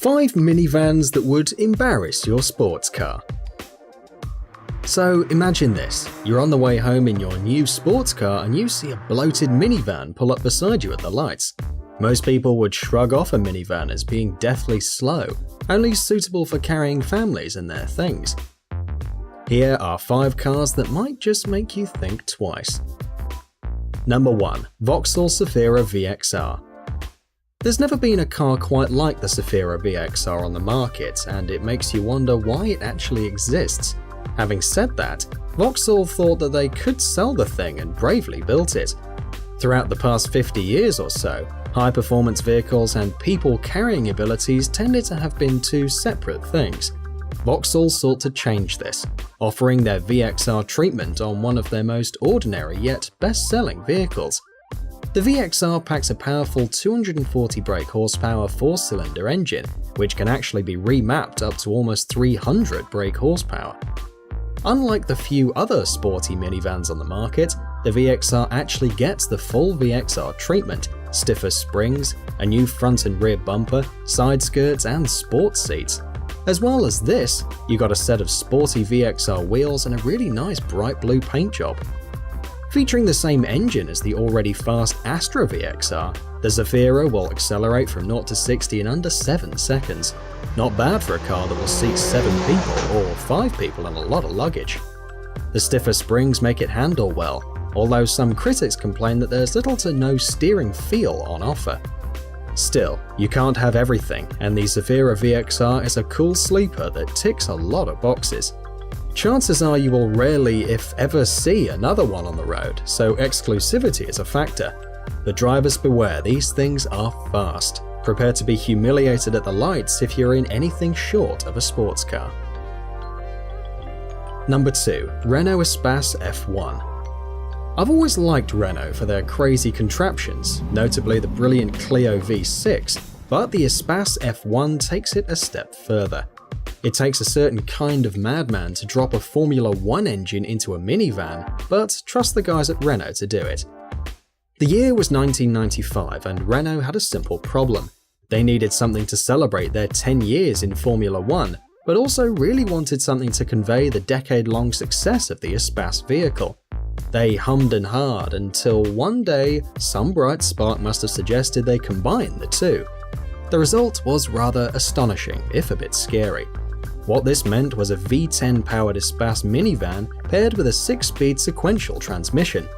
5 minivans that would embarrass your sports car. So imagine this, you're on the way home in your new sports car and you see a bloated minivan pull up beside you at the lights. Most people would shrug off a minivan as being deathly slow, only suitable for carrying families and their things. Here are 5 cars that might just make you think twice. Number 1. Vauxhall Zafira VXR. There's never been a car quite like the Zafira VXR on the market, and it makes you wonder why it actually exists. Having said that, Vauxhall thought that they could sell the thing and bravely built it. Throughout the past 50 years or so, high-performance vehicles and people-carrying abilities tended to have been two separate things. Vauxhall sought to change this, offering their VXR treatment on one of their most ordinary yet best-selling vehicles. The VXR packs a powerful 240 brake horsepower 4-cylinder engine, which can actually be remapped up to almost 300 brake horsepower. Unlike the few other sporty minivans on the market, the VXR actually gets the full VXR treatment, stiffer springs, a new front and rear bumper, side skirts and sports seats. As well as this, you got a set of sporty VXR wheels and a really nice bright blue paint job. Featuring the same engine as the already fast Astra VXR, the Zafira will accelerate from 0 to 60 in under 7 seconds. Not bad for a car that will seat 7 people or 5 people and a lot of luggage. The stiffer springs make it handle well, although some critics complain that there's little to no steering feel on offer. Still, you can't have everything, and the Zafira VXR is a cool sleeper that ticks a lot of boxes. Chances are you will rarely, if ever, see another one on the road, so exclusivity is a factor. But drivers beware, these things are fast. Prepare to be humiliated at the lights if you're in anything short of a sports car. Number 2. Renault Espace F1. I've always liked Renault for their crazy contraptions, notably the brilliant Clio V6, but the Espace F1 takes it a step further. It takes a certain kind of madman to drop a Formula 1 engine into a minivan, but trust the guys at Renault to do it. The year was 1995 and Renault had a simple problem. They needed something to celebrate their 10 years in Formula 1, but also really wanted something to convey the decade-long success of the Espace vehicle. They hummed and hawed until one day some bright spark must have suggested they combine the two. The result was rather astonishing, if a bit scary. What this meant was a V10-powered Espace minivan paired with a 6-speed sequential transmission.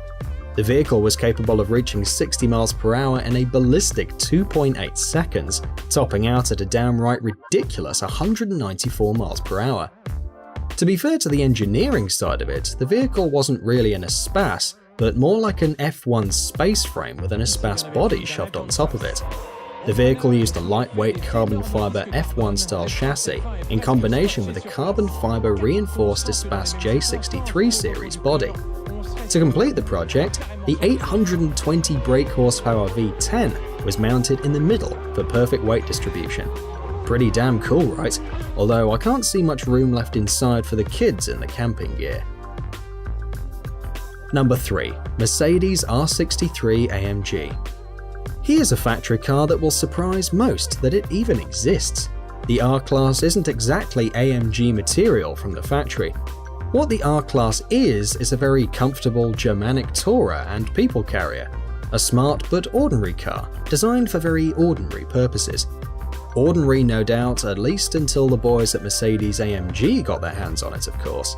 The vehicle was capable of reaching 60 miles per hour in a ballistic 2.8 seconds, topping out at a downright ridiculous 194 miles per hour. To be fair to the engineering side of it, the vehicle wasn't really an Espace, but more like an F1 space frame with an Espace body shoved on top of it. The vehicle used a lightweight carbon fiber F1-style chassis in combination with a carbon fiber reinforced Espace J63 series body. To complete the project, the 820 brake horsepower V10 was mounted in the middle for perfect weight distribution. Pretty damn cool, right? Although I can't see much room left inside for the kids in the camping gear. Number 3. Mercedes R63 AMG. Here's a factory car that will surprise most that it even exists. The R-Class isn't exactly AMG material from the factory. What the R-Class is a very comfortable Germanic tourer and people carrier. A smart but ordinary car, designed for very ordinary purposes. Ordinary, no doubt, at least until the boys at Mercedes AMG got their hands on it, of course.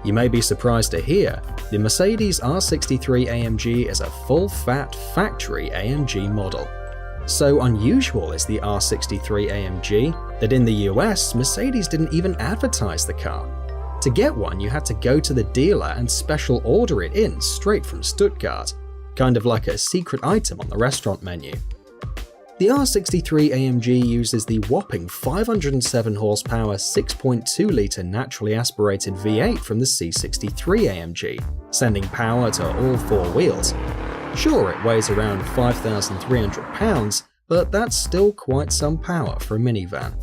You may be surprised to hear, the Mercedes R63 AMG is a full-fat factory AMG model. So unusual is the R63 AMG that in the US, Mercedes didn't even advertise the car. To get one, you had to go to the dealer and special order it in straight from Stuttgart, kind of like a secret item on the restaurant menu. The R63 AMG uses the whopping 507 horsepower 6.2-litre naturally aspirated V8 from the C63 AMG, sending power to all 4 wheels. Sure, it weighs around 5,300 pounds, but that's still quite some power for a minivan.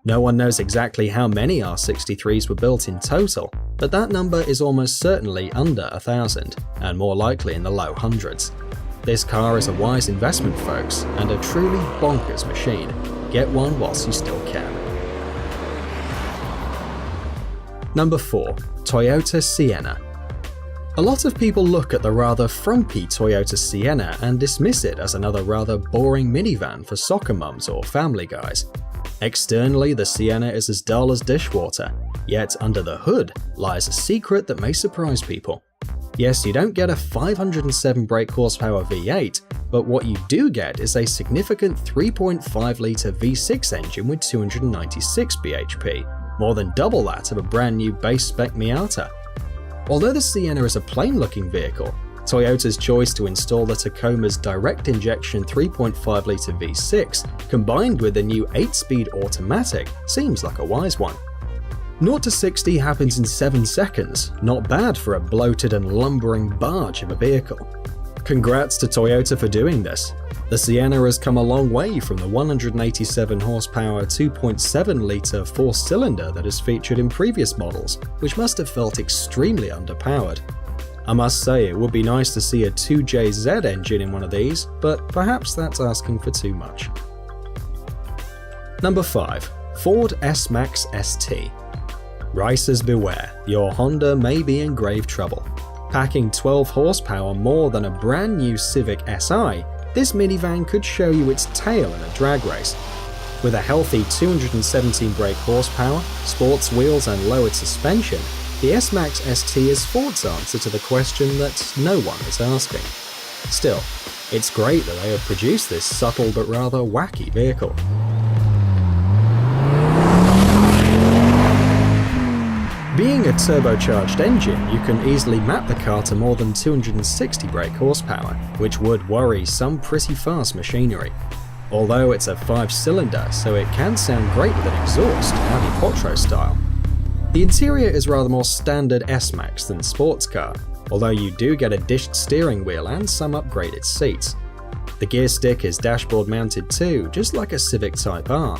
No one knows exactly how many R63s were built in total, but that number is almost certainly under 1,000, and more likely in the low hundreds. This car is a wise investment, folks, and a truly bonkers machine. Get one whilst you still can. Number 4. Toyota Sienna. A lot of people look at the rather frumpy Toyota Sienna and dismiss it as another rather boring minivan for soccer mums or family guys. Externally, the Sienna is as dull as dishwater, yet under the hood lies a secret that may surprise people. Yes, you don't get a 507 brake horsepower V8, but what you do get is a significant 3.5-litre V6 engine with 296 bhp, more than double that of a brand new base spec Miata. Although the Sienna is a plain-looking vehicle, Toyota's choice to install the Tacoma's direct injection 3.5-litre V6 combined with the new 8-speed automatic seems like a wise one. 0 to 60 happens in 7 seconds, not bad for a bloated and lumbering barge of a vehicle. Congrats to Toyota for doing this. The Sienna has come a long way from the 187 horsepower 2.7-litre 4-cylinder that is featured in previous models, which must have felt extremely underpowered. I must say it would be nice to see a 2JZ engine in one of these, but perhaps that's asking for too much. Number 5. Ford S-Max ST. Racers beware, your Honda may be in grave trouble. Packing 12 horsepower more than a brand new Civic Si, this minivan could show you its tail in a drag race. With a healthy 217 brake horsepower, sports wheels and lowered suspension, the S-Max ST is Ford's answer to the question that no one is asking. Still, it's great that they have produced this subtle but rather wacky vehicle. Being a turbocharged engine, you can easily map the car to more than 260 brake horsepower, which would worry some pretty fast machinery. Although it's a 5-cylinder, so it can sound great with an exhaust, Audi Quattro style. The interior is rather more standard S-Max than sports car, although you do get a dished steering wheel and some upgraded seats. The gear stick is dashboard mounted too, just like a Civic Type R.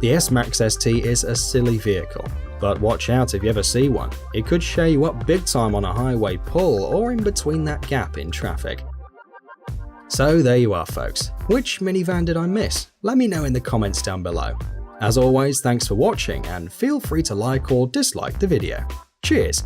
The S-Max ST is a silly vehicle, but watch out if you ever see one. It could show you up big time on a highway pull or in between that gap in traffic. So there you are folks. Which minivan did I miss? Let me know in the comments down below. As always, thanks for watching and feel free to like or dislike the video. Cheers!